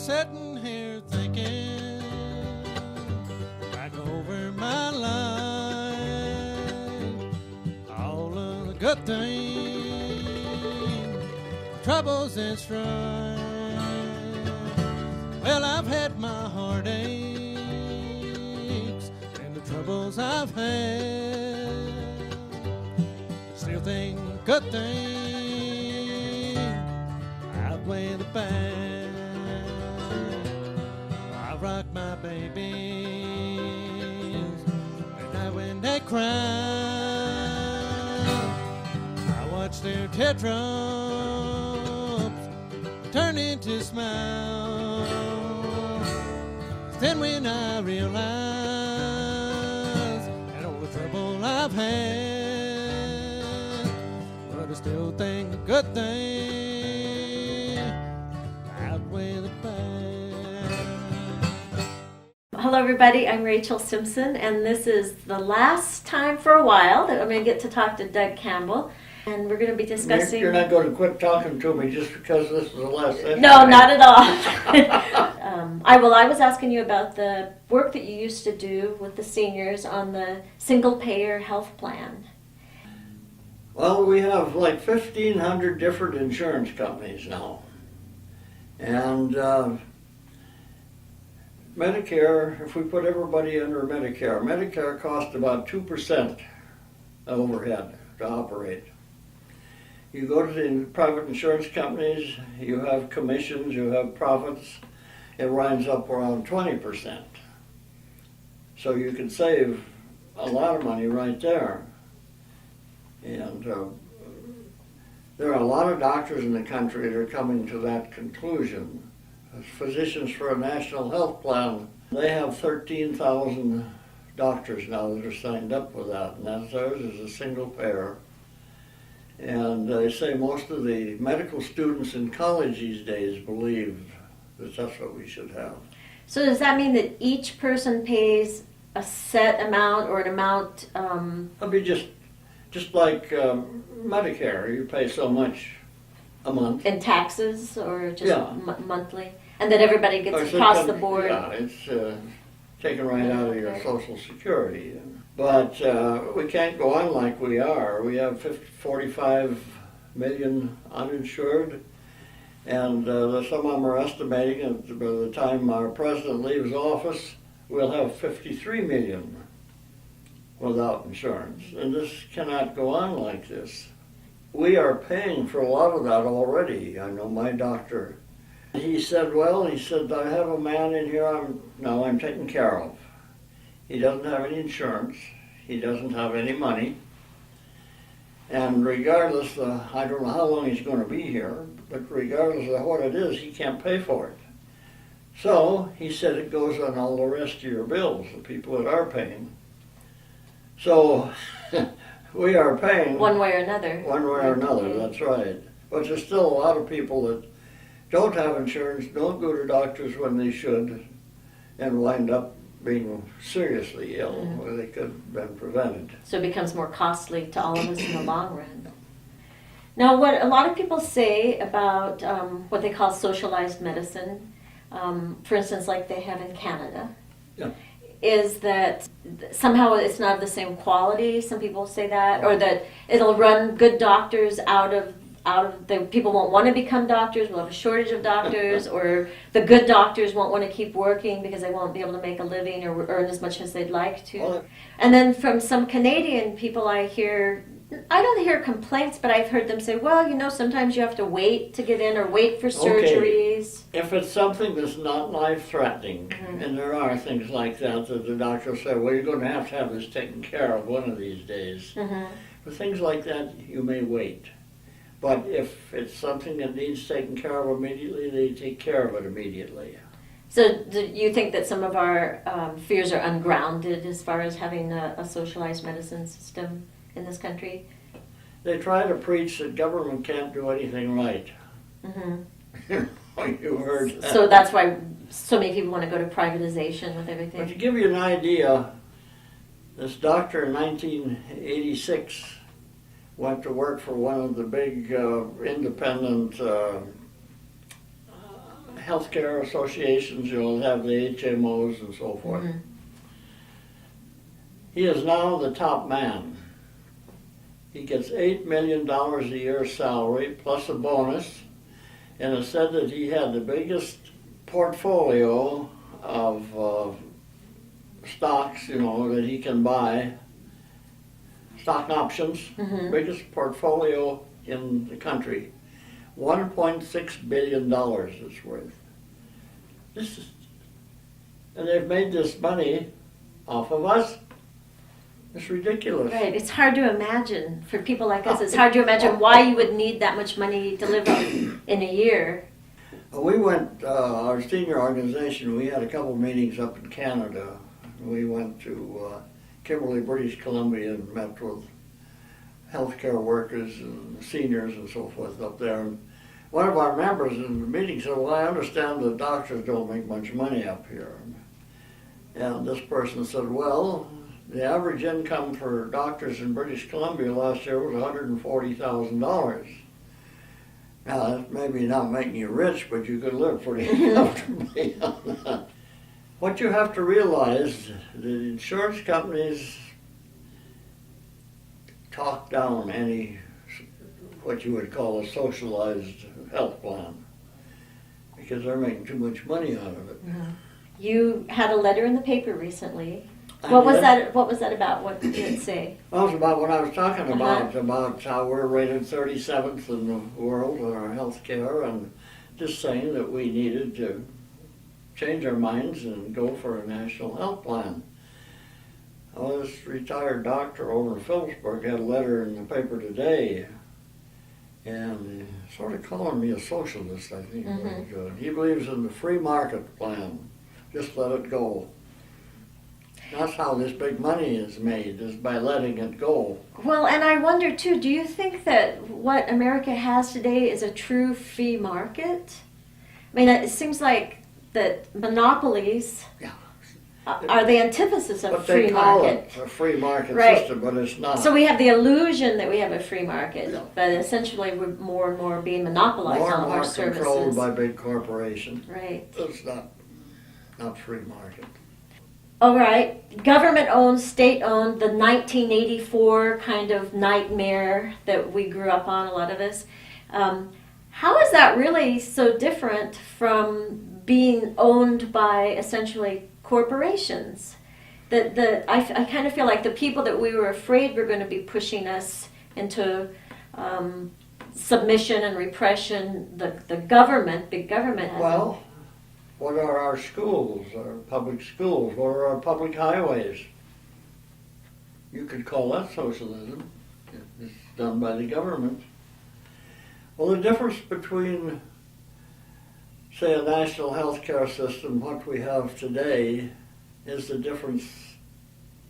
sitting here thinking back over my life, all of the good things, troubles and strife. Well, I've had my heartaches and the troubles I've had. Still think good things outweigh the bad. I rock my babies at night when they cry. I watch their teardrops turn into smiles. Then when I realize that all the trouble I've had, but I still think the good thing outweigh the bad. Hello everybody, I'm Rachel Simpson, and this is the last time for a while that I'm going to get to talk to Doug Campbell, and we're going to be discussing... You're not going to quit talking to me just because this is the last session? No, not at all. I was asking you about the work that you used to do with the seniors on the single-payer health plan. Well, we have like 1,500 different insurance companies now. And Medicare, if we put everybody under Medicare costs about 2% overhead to operate. You go to the private insurance companies, you have commissions, you have profits, it winds up around 20%. So you can save a lot of money right there. And there are a lot of doctors in the country that are coming to that conclusion. As physicians for a national health plan, they have 13,000 doctors now that are signed up with that, and that's theirs is a single payer. And they say most of the medical students in college these days believe that that's what we should have. So does that mean that each person pays a set amount or an amount? It'll be just like Medicare. You pay so much a month. In taxes or just Yeah. monthly? And that everybody gets across the board? Yeah, it's taken right out of your Social Security. But we can't go on like we are. We have 45 million uninsured, and some of them are estimating that by the time our president leaves office, we'll have 53 million without insurance. And this cannot go on like this. We are paying for a lot of that already. I know my doctor, he said, I have a man in here I'm taking care of. He doesn't have any insurance. He doesn't have any money. And regardless, I don't know how long he's going to be here, but regardless of what it is, he can't pay for it. So he said it goes on all the rest of your bills, the people that are paying. So we are paying. One way or another. One way or another, that's right. But there's still a lot of people that don't have insurance, don't go to doctors when they should, and wind up being seriously ill, where they could have been prevented. So it becomes more costly to all of us in the long run. Now, what a lot of people say about what they call socialized medicine, for instance, like they have in Canada, is that somehow it's not of the same quality. Some people say that, or that it'll run good doctors out of the people won't want to become doctors, we'll have a shortage of doctors, or the good doctors won't want to keep working because they won't be able to make a living or earn as much as they'd like to. Well, and then from some Canadian people I don't hear complaints, but I've heard them say, well, sometimes you have to wait to get in or wait for surgeries. If it's something that's not life-threatening, and there are things like that the doctor will say, well, you're going to have this taken care of one of these days. For things like that, you may wait. But if it's something that needs taken care of immediately, they take care of it immediately. So do you think that some of our fears are ungrounded as far as having a socialized medicine system in this country? They try to preach that government can't do anything right. You heard that. So that's why so many people want to go to privatization with everything. But to give you an idea, this doctor in 1986 went to work for one of the big independent healthcare associations, have the HMOs and so forth. Mhm. He is now the top man. He gets $8 million a year salary plus a bonus, and it said that he had the biggest portfolio of stocks, that he can buy, stock options, Mhm. biggest portfolio in the country. $1.6 billion it's worth. And they've made this money off of us. It's ridiculous. Right, it's hard to imagine, for people like us, it's hard to imagine why you would need that much money to live on in a year. We went, our senior organization, we had a couple meetings up in Canada. We went to Kimberley, British Columbia, and met with healthcare workers and seniors and so forth up there. And one of our members in the meeting said, well, I understand that doctors don't make much money up here. And this person said, well, the average income for doctors in British Columbia last year was $140,000. Now, that's maybe not making you rich, but you could live pretty comfortably on that. What you have to realize, the insurance companies talk down any, what you would call a socialized health plan, because they're making too much money out of it. You had a letter in the paper recently. What was that about? What did it say? Well, it was about what I was talking about how we're rated 37th in the world in our health care, and just saying that we needed to change our minds and go for a national health plan. Well, this retired doctor over in Phillipsburg had a letter in the paper today, and sort of calling me a socialist, I think. Mm-hmm. He believes in the free market plan. Just let it go. That's how this big money is made, is by letting it go. Well, and I wonder too, do you think that what America has today is a true free market? I mean, it seems like that monopolies are the antithesis of But free they call market. it a free market Right. system, but it's not. So we have the illusion that we have a free market, but essentially we're more and more being monopolized more on and all more our services. controlled by big corporations. Right. It's not free market. All right, government-owned, state-owned, the 1984 kind of nightmare that we grew up on, a lot of us. How is that really so different from being owned by essentially corporations? I kind of feel like the people that we were afraid were going to be pushing us into submission and repression, the government, big government. Well, what are our schools, our public schools? What are our public highways? You could call that socialism. It's done by the government. Well, the difference between, say, a national health care system, what we have today, is the difference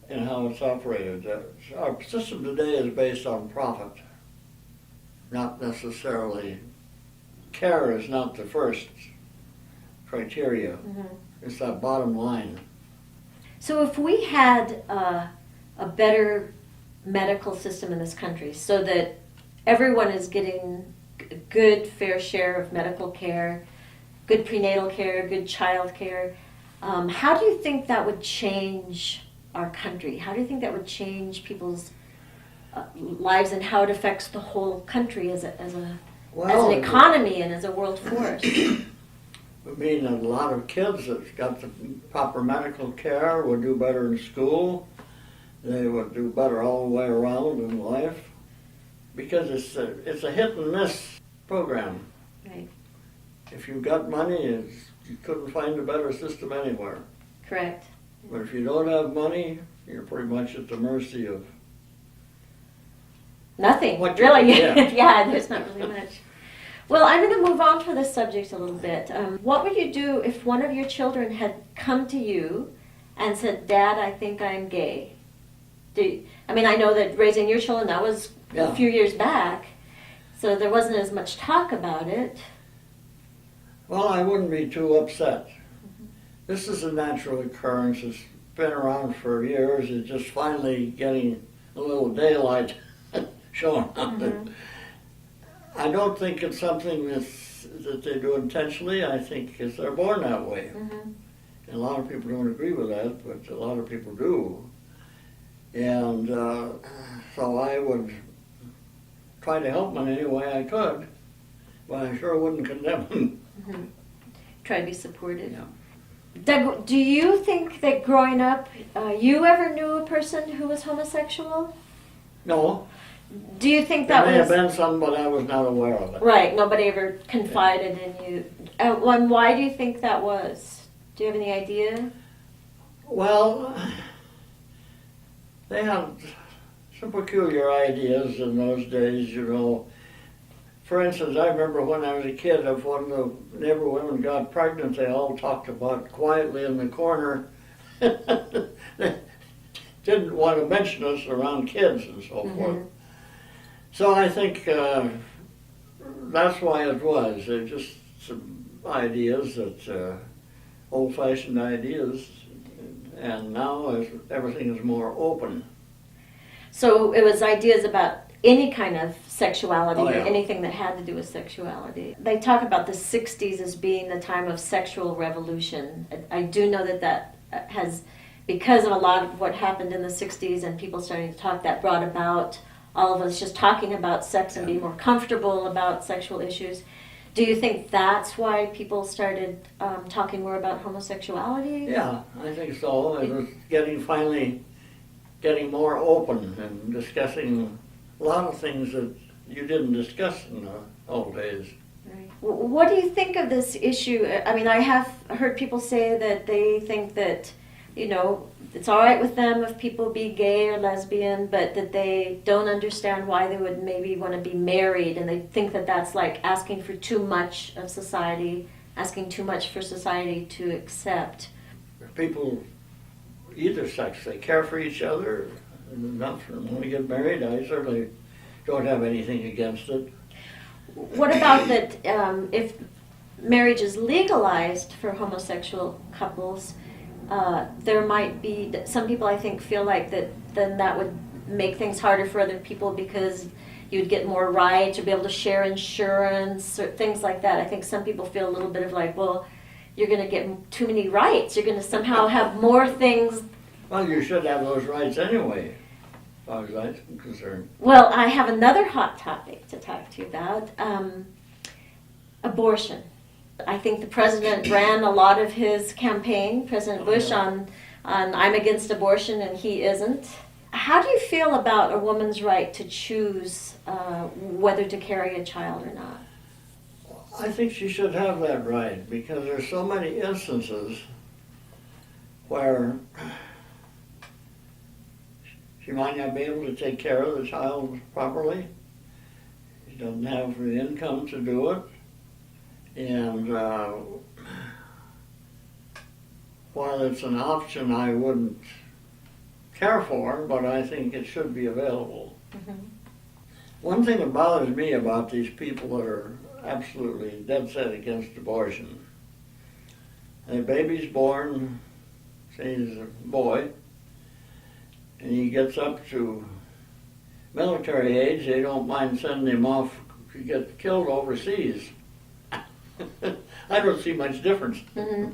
in how it's operated. Our system today is based on profit, not necessarily. Care is not the first criteria. Mm-hmm. It's that bottom line. So if we had a better medical system in this country so that everyone is getting a good fair share of medical care, good prenatal care, good child care, how do you think that would change our country? How do you think that would change people's lives, and how it affects the whole country as an economy and as a world force? I mean, that a lot of kids that got the proper medical care would do better in school. They would do better all the way around in life, because it's a hit and miss program. Right. If you've got money, you couldn't find a better system anywhere. Correct. But if you don't have money, you're pretty much at the mercy of Nothing, what you really. get. Yeah, there's not really much. Well, I'm going to move on to this subject a little bit. What would you do if one of your children had come to you and said, Dad, I think I'm gay? I know that raising your children, that was a few years back, so there wasn't as much talk about it. Well, I wouldn't be too upset. This is a natural occurrence. It's been around for years. It's just finally getting a little daylight showing up. I don't think it's something that's that they do intentionally, I think, is they're born that way. Mm-hmm. And a lot of people don't agree with that, but a lot of people do. And so I would try to help them in any way I could, but I sure wouldn't condemn them. Mm-hmm. Try to be supportive. Yeah. Doug, do you think that growing up, you ever knew a person who was homosexual? No, Do you think there that may was... have been some, but I was not aware of it. Right, nobody ever confided in you. And why do you think that was? Do you have any idea? Well, they had some peculiar ideas in those days, you know. For instance, I remember when I was a kid, if one of the neighbor women got pregnant, they all talked about quietly in the corner. They didn't want to mention us around kids and so forth. So I think that's why it was. They're just some ideas that, old-fashioned ideas, and now everything is more open. So it was ideas about any kind of sexuality, Oh, or yeah. anything that had to do with sexuality. They talk about the 60s as being the time of sexual revolution. I do know that has, because of a lot of what happened in the 60s and people starting to talk, that brought about all of us just talking about sex and being more comfortable about sexual issues. Do you think that's why people started talking more about homosexuality? Yeah, I think so. It was finally getting more open and discussing a lot of things that you didn't discuss in the old days. Right. What do you think of this issue? I mean, I have heard people say that they think that, you know, it's all right with them if people be gay or lesbian, but that they don't understand why they would maybe want to be married, and they think that that's like asking for too much of society, asking too much for society to accept. People, either sex, they care for each other enough, and when we get married, I certainly don't have anything against it. What about that if marriage is legalized for homosexual couples, there might be, some people I think feel like that then that would make things harder for other people because you'd get more rights or be able to share insurance or things like that. I think some people feel a little bit of like, well, you're going to get too many rights. You're going to somehow have more things. Well, you should have those rights anyway, as far as I'm concerned. Well, I have another hot topic to talk to you about, abortion. I think the president ran a lot of his campaign, President Bush, on I'm against abortion and he isn't. How do you feel about a woman's right to choose whether to carry a child or not? I think she should have that right because there's so many instances where she might not be able to take care of the child properly. She doesn't have the income to do it. And while it's an option I wouldn't care for, but I think it should be available. Mm-hmm. One thing that bothers me about these people that are absolutely dead set against abortion, a baby's born, say he's a boy, and he gets up to military age, they don't mind sending him off to get killed overseas. I don't see much difference. Mm-hmm.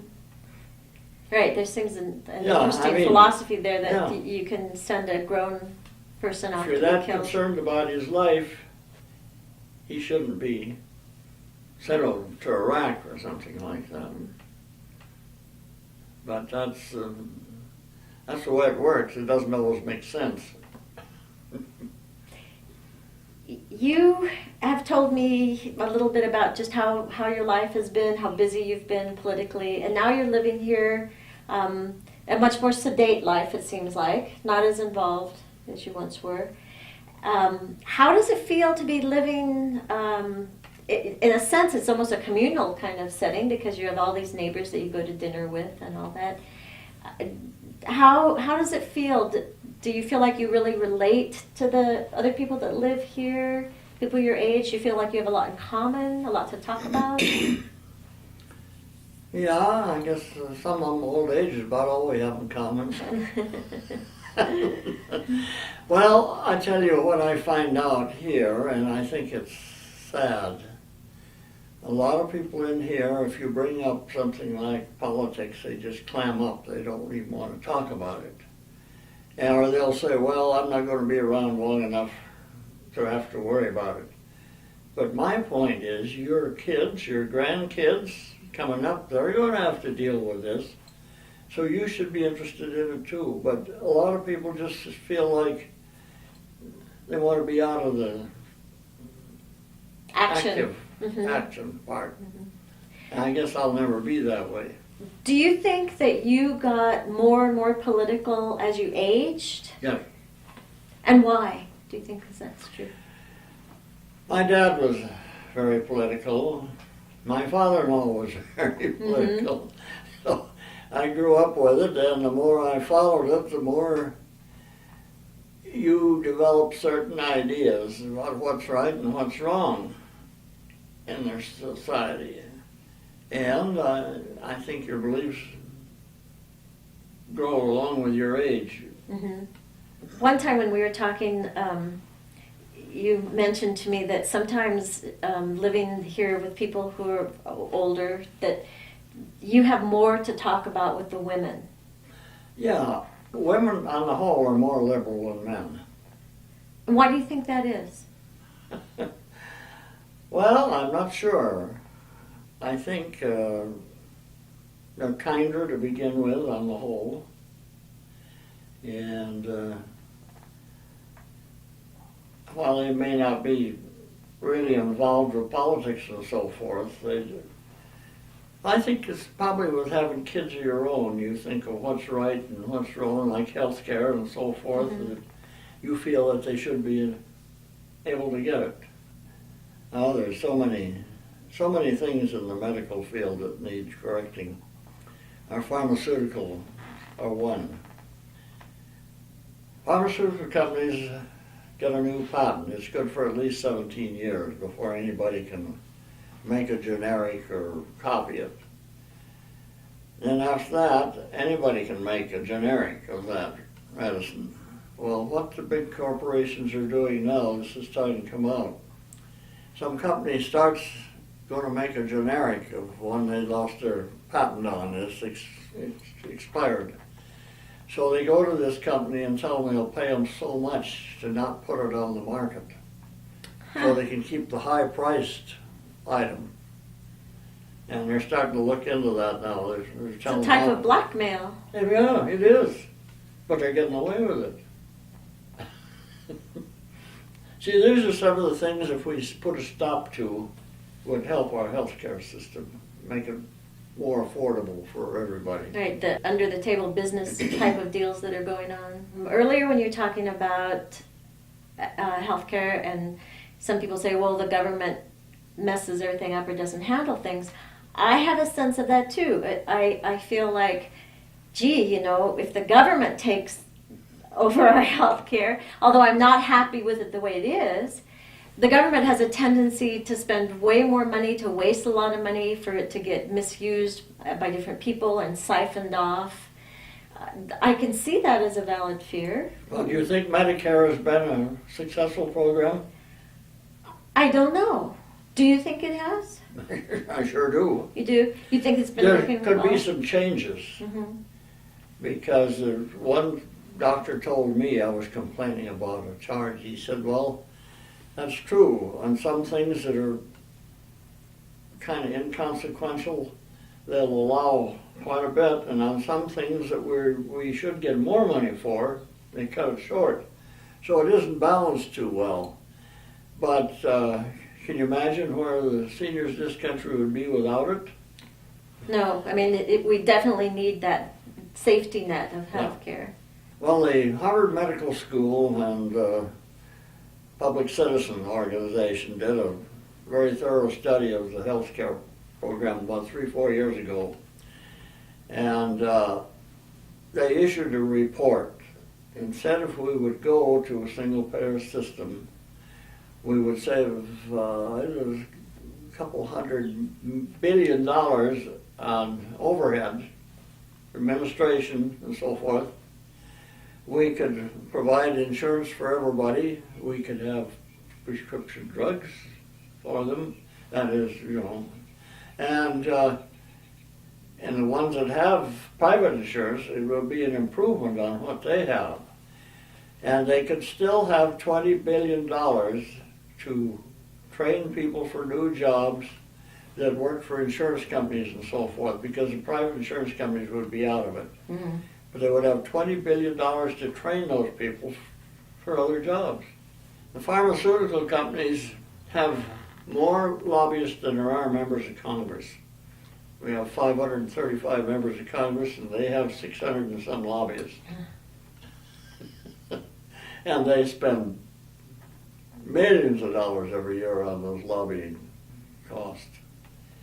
Right, there's things in Yeah, interesting I mean, philosophy there that yeah. you can send a grown person off If you're to be that killed. concerned about his life, he shouldn't be sent over to Iraq or something like that. But that's the way it works. It doesn't always make sense. You have told me a little bit about just how your life has been, how busy you've been politically, and now you're living here, a much more sedate life, it seems like, not as involved as you once were. How does it feel to be living, in a sense, it's almost a communal kind of setting because you have all these neighbors that you go to dinner with and all that. How does it feel? Do you feel like you really relate to the other people that live here, people your age? You feel like you have a lot in common, a lot to talk about? Yeah, I guess some of them old age is about all we have in common. Well, I tell you what I find out here, and I think it's sad. A lot of people in here, if you bring up something like politics, they just clam up. They don't even want to talk about it. Or they'll say, well, I'm not going to be around long enough to have to worry about it. But my point is, your kids, your grandkids coming up, they're going to have to deal with this. So you should be interested in it too. But a lot of people just feel like they want to be out of the active action part. And I guess I'll never be that way. Do you think that you got more and more political as you aged? Yeah. And why do you think that's true? My dad was very political. My father-in-law was very political. So I grew up with it, and the more I followed it, the more you develop certain ideas about what's right and what's wrong in their society. And I think your beliefs grow along with your age. One time when we were talking, you mentioned to me that sometimes living here with people who are older, that you have more to talk about with the women. Yeah, women on the whole are more liberal than men. And why do you think that is? Well, I'm not sure. I think they're kinder to begin with on the whole. And while they may not be really involved with politics and so forth, I think it's probably with having kids of your own, you think of what's right and what's wrong, like health care and so forth, that you feel that they should be able to get it. Now, there's so many things in the medical field that need correcting. Our pharmaceutical are one. Pharmaceutical companies get a new patent. It's good for at least 17 years before anybody can make a generic or copy it. Then after that, anybody can make a generic of that medicine. Well, what the big corporations are doing now, this is starting to come out. Some company starts going to make a generic of one they lost their patent on. It's expired. So they go to this company and tell them they'll pay them so much to not put it on the market. So they can keep the high-priced item. And they're starting to look into that now. They're It's a type of blackmail. Yeah, it is. But they're getting away with it. See, these are some of the things, if we put a stop to, would help our healthcare system, make it more affordable for everybody. Right, the under-the-table business type of deals that are going on. Earlier when you were talking about healthcare, and some people say, well, the government messes everything up or doesn't handle things. I have a sense of that too. I feel like, gee, if the government takes over our health care, although I'm not happy with it the way it is, the government has a tendency to spend way more money, to waste a lot of money, for it to get misused by different people and siphoned off. I can see that as a valid fear. Well, do you think Medicare has been a successful program? I don't know. Do you think it has? I sure do. You do? You think it's been There working could well? be some changes. Because one doctor told me, I was complaining about a charge, he said, well, that's true. On some things that are kind of inconsequential, they'll allow quite a bit, and on some things that we should get more money for, they cut it short. So it isn't balanced too well. But can you imagine where the seniors in this country would be without it? No, I mean, we definitely need that safety net of health care. Well, the Harvard Medical School and Public Citizen Organization did a very thorough study of the health care program about 3-4 years ago. And they issued a report and said if we would go to a single-payer system, we would save it was a couple $100 billion on overhead, administration, and so forth. We could provide insurance for everybody. We could have prescription drugs for them. That is, and the ones that have private insurance, it will be an improvement on what they have. And they could still have $20 billion to train people for new jobs that work for insurance companies and so forth, because the private insurance companies would be out of it. Mm-hmm. But they would have $20 billion to train those people for other jobs. The pharmaceutical companies have more lobbyists than there are members of Congress. We have 535 members of Congress, and they have 600 and some lobbyists. And they spend millions of dollars every year on those lobbying costs.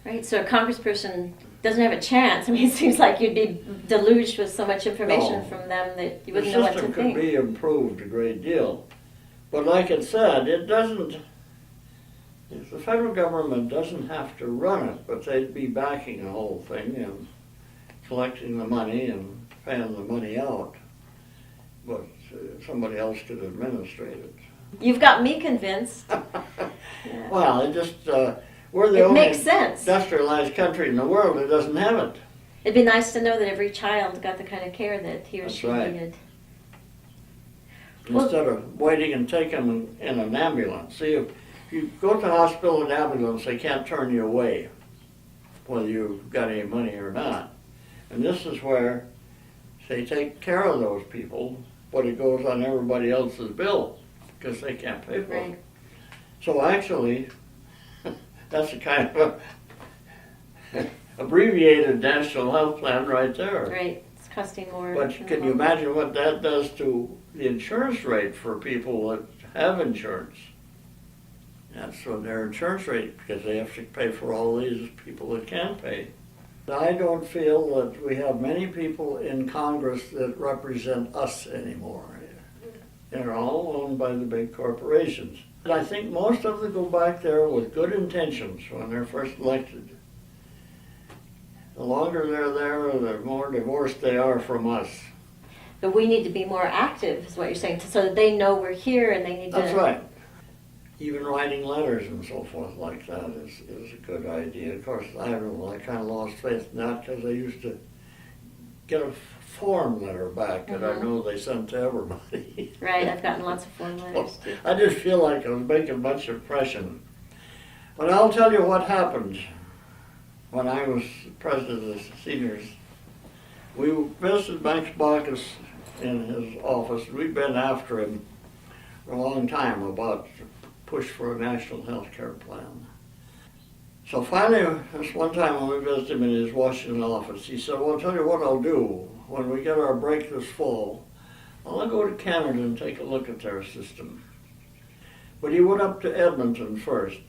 Right, so a congressperson doesn't have a chance. I mean, it seems like you'd be deluged with so much information from them that you wouldn't know what to think. The system could be improved a great deal. But like it said, it doesn't, the federal government doesn't have to run it, but they'd be backing the whole thing and collecting the money and paying the money out. But somebody else could administrate it. You've got me convinced. Yeah. Well, it just, we're the only makes sense. industrialized country in the world that doesn't have it. It'd be nice to know that every child got the kind of care that he or That's she right. needed. Instead of waiting and taking them in an ambulance. See, if you go to the hospital in an ambulance, they can't turn you away, whether you've got any money or not. And this is where they take care of those people, but it goes on everybody else's bill, because they can't pay for it. Right. So actually, that's a kind of a abbreviated national health plan right there. Right. It's costing more. But can you imagine what that does to the insurance rate for people that have insurance? That's what their insurance rate, because they have to pay for all these people that can't pay. I don't feel that we have many people in Congress that represent us anymore. They're all owned by the big corporations. And I think most of them go back there with good intentions when they're first elected. The longer they're there, the more divorced they are from us. But we need to be more active, is what you're saying, so that they know we're here and they need to. That's right. Even writing letters and so forth like that is a good idea. Of course, I don't know, I kind of lost faith in that because I used to get a form letter back that I know they sent to everybody. Right, I've gotten lots of form letters too. I didn't feel like I was making much impression. But I'll tell you what happened when I was president of the seniors. We visited Max Baucus in his office. We'd been after him for a long time about the push for a national health care plan. So finally, this one time when we visited him in his Washington office, he said, well, I'll tell you what I'll do. When we get our break this fall, I'll go to Canada and take a look at their system. But he went up to Edmonton first,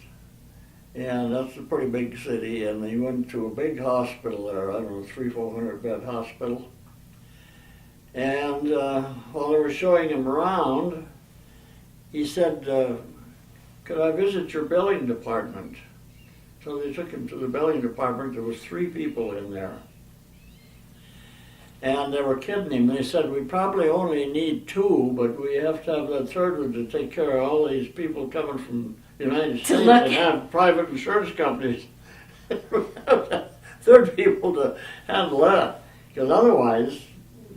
and that's a pretty big city, and he went to a big hospital there, I don't know, 300-400 bed hospital. And while they were showing him around, he said, could I visit your billing department? So they took him to the billing department. There was 3 people in there. And they were kidding him. They said, we probably only need 2, but we have to have that third one to take care of all these people coming from the United States and have private insurance companies. Third people to handle that. Because otherwise,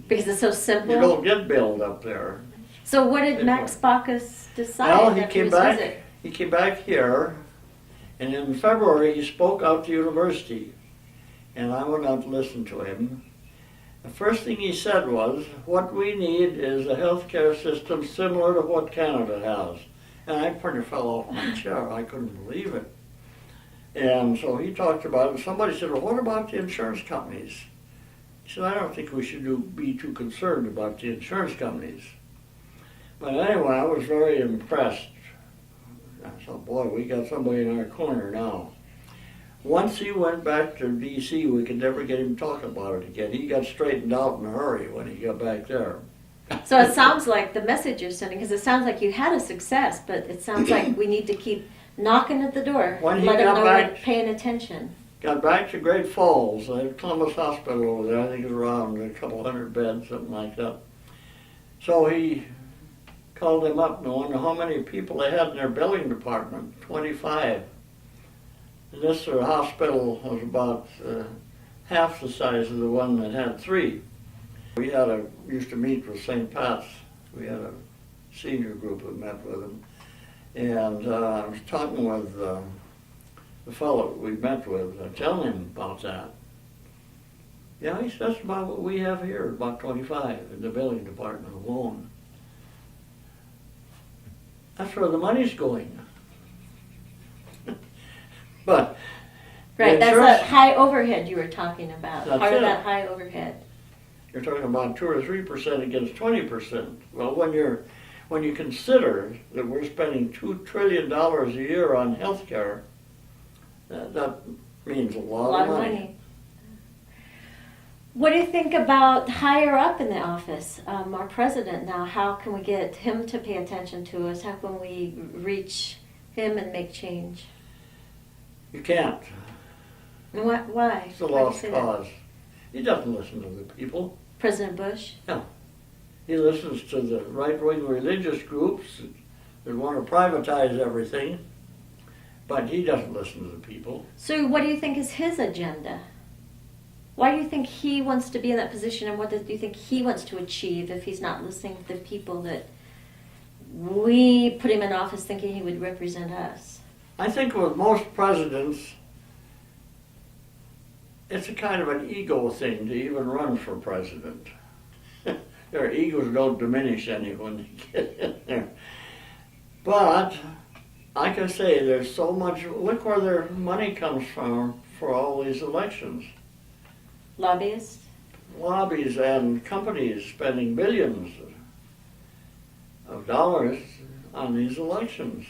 because it's so simple. You don't get billed up there. So what did Max Baucus decide well, after his visit? He came back here, and in February he spoke out to university, and I went out to listen to him. The first thing he said was, what we need is a healthcare system similar to what Canada has. And I pretty fell off my chair. I couldn't believe it. And so he talked about it. Somebody said, well, what about the insurance companies? He said, I don't think we should be too concerned about the insurance companies. But anyway, I was very impressed. I thought, boy, we got somebody in our corner now. Once he went back to D.C., we could never get him to talk about it again. He got straightened out in a hurry when he got back there. So it sounds like the message you're sending, because it sounds like you had a success, but it sounds like we need to keep knocking at the door, When he let them got know back- we're paying attention. Got back to Great Falls. They had Columbus Hospital over there. I think it was around a couple hundred beds, something like that. So he called him up and I wonder how many people they had in their billing department. 25. And this hospital was about half the size of the one that had 3. We used to meet with St. Pat's. We had a senior group that met with him. And I was talking with the fellow we met with, telling him about that. Yeah, he says, that's about what we have here, about 25 in the building department alone. That's where the money's going. But Right, that's that high overhead you were talking about. That's Part of it. that high overhead. You're talking about 2 or 3% against 20%. Well, when you consider that we're spending $2 trillion a year on health care, that means a lot of money. What do you think about higher up in the office, our president now? How can we get him to pay attention to us? How can we reach him and make change? You can't. Why? It's a Why do you lost say that? cause. He doesn't listen to the people. President Bush? No. He listens to the right-wing religious groups that want to privatize everything, but he doesn't listen to the people. So what do you think is his agenda? Why do you think he wants to be in that position, and what do you think he wants to achieve if he's not listening to the people that we put him in office thinking he would represent us? I think with most presidents, it's a kind of an ego thing to even run for president. Their egos don't diminish any when they get in there. But, like I say, there's so much, look where their money comes from for all these elections. Lobbyists? Lobbies and companies spending billions of dollars on these elections.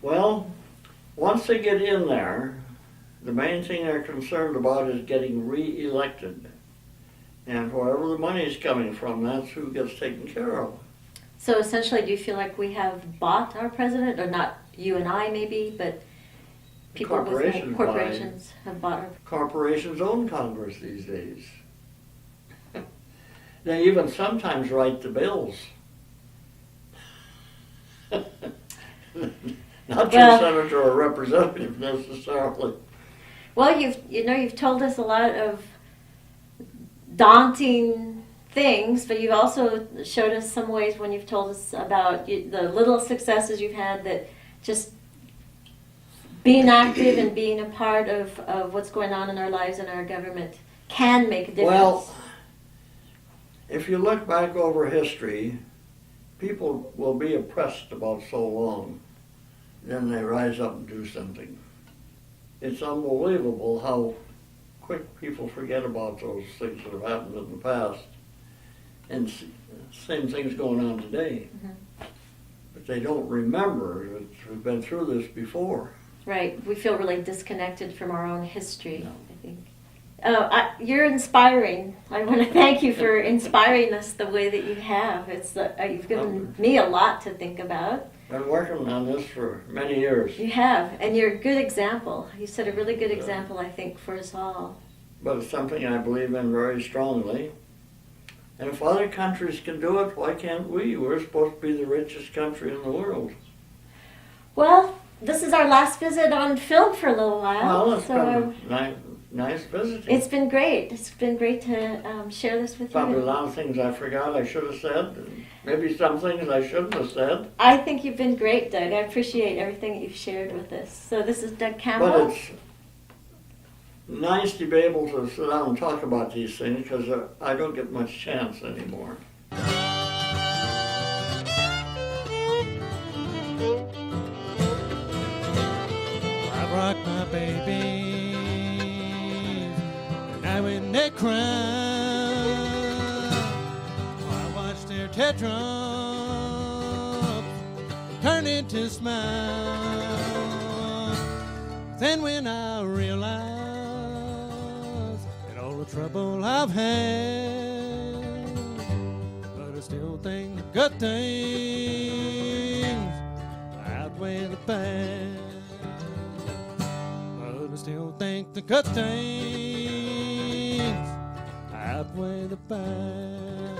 Well, once they get in there, the main thing they're concerned about is getting re-elected. And wherever the money is coming from, that's who gets taken care of. So essentially, do you feel like we have bought our president, or not you and I maybe, but people with corporations have bought our... Corporations own Congress these days. They even sometimes write the bills. Not your senator or representative necessarily. Well, you've told us a lot of daunting things, but you've also showed us some ways when you've told us about the little successes you've had, that just being active and being a part of what's going on in our lives and our government can make a difference. Well, if you look back over history, people will be oppressed about so long, then they rise up and do something. It's unbelievable how quick people forget about those things that have happened in the past. And same thing's going on today. Mm-hmm. But they don't remember that we've been through this before. Right. We feel really disconnected from our own history, no. I think. You're inspiring. I want to thank you for inspiring us the way that you have. You've given me a lot to think about. I've been working on this for many years. You have, and you're a good example. You set a really good example, I think, for us all. But it's something I believe in very strongly. And if other countries can do it, why can't we? We're supposed to be the richest country in the world. Well, this is our last visit on film for a little while. Well, it's been nice visiting. It's been great. It's been great to share this with Probably you. a lot of things I forgot I should have said. And maybe some things I shouldn't have said. I think you've been great, Doug. I appreciate everything that you've shared with us. So this is Doug Campbell. But it's nice to be able to sit down and talk about these things, because I don't get much chance anymore. I rock my babies, and I when they cry, I watch their teardrops turn into smiles. Then when I realize that all the trouble I've had, but I still think the good things outweigh the bad. But I still think the good things outweigh the bad.